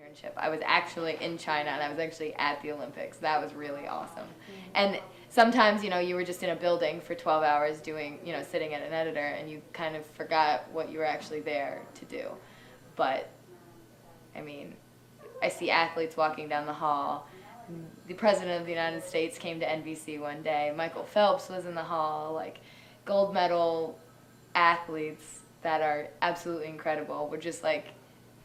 Internship. I was actually in China and I was actually at the Olympics. That was really awesome. And sometimes, you were just in a building for 12 hours doing, sitting at an editor and you kind of forgot what you were actually there to do. But, I mean, I see athletes walking down the hall. The President of the United States came to NBC one day. Michael Phelps was in the hall. Like, gold medal athletes that are absolutely incredible were just like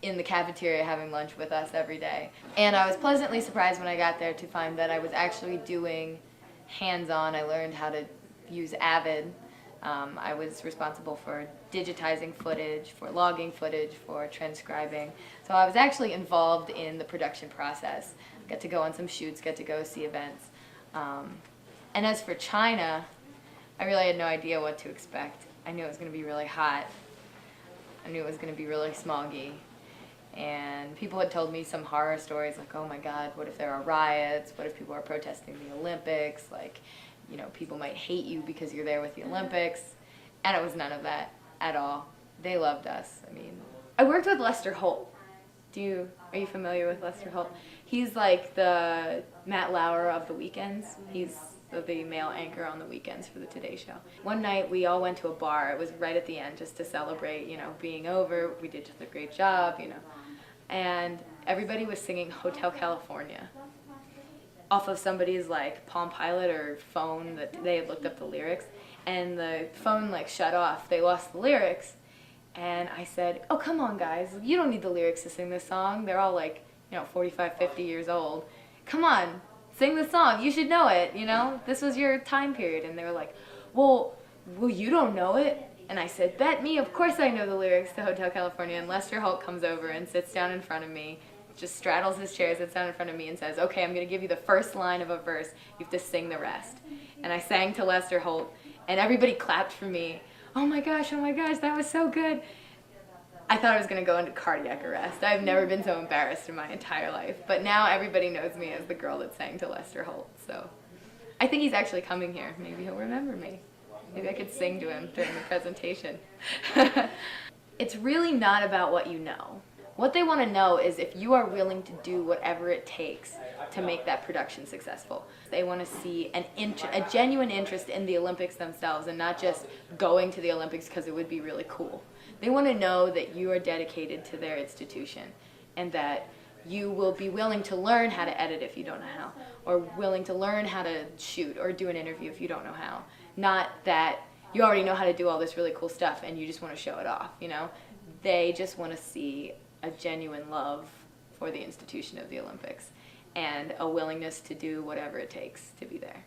in the cafeteria having lunch with us every day. And I was pleasantly surprised when I got there to find that I was actually doing hands-on. I learned how to use Avid. I was responsible for digitizing footage, for logging footage, for transcribing. So I was actually involved in the production process. Got to go on some shoots, got to go see events. And as for China, I really had no idea what to expect. I knew it was going to be really hot. I knew it was going to be really smoggy. And people had told me some horror stories like, oh my God, what if there are riots? What if people are protesting the Olympics? Like, people might hate you because you're there with the Olympics. And it was none of that at all. They loved us. I mean, I worked with Lester Holt. Are you familiar with Lester Holt? He's like the Matt Lauer of the weekends. He's the male anchor on the weekends for the Today Show. One night we all went to a bar. It was right at the end just to celebrate, being over. We did just a great job, And everybody was singing Hotel California off of somebody's like Palm Pilot or phone that they had looked up the lyrics. And the phone like shut off. They lost the lyrics. And I said, oh, come on, guys. You don't need the lyrics to sing this song. They're all like, 45, 50 years old. Come on, sing the song. You should know it, This was your time period. And they were like, well, you don't know it. And I said, bet me, of course I know the lyrics to Hotel California. And Lester Holt comes over and sits down in front of me, just straddles his chair, sits down in front of me and says, okay, I'm going to give you the first line of a verse. You have to sing the rest. And I sang to Lester Holt, and everybody clapped for me. Oh my gosh, that was so good. I thought I was going to go into cardiac arrest. I've never been so embarrassed in my entire life. But now everybody knows me as the girl that sang to Lester Holt. So I think he's actually coming here. Maybe he'll remember me. Maybe I could sing to him during the presentation. It's really not about what you know. What they want to know is if you are willing to do whatever it takes to make that production successful. They want to see a genuine interest in the Olympics themselves and not just going to the Olympics because it would be really cool. They want to know that you are dedicated to their institution and that you will be willing to learn how to edit if you don't know how, or willing to learn how to shoot or do an interview if you don't know how. Not that you already know how to do all this really cool stuff and you just want to show it off, They just want to see a genuine love for the institution of the Olympics and a willingness to do whatever it takes to be there.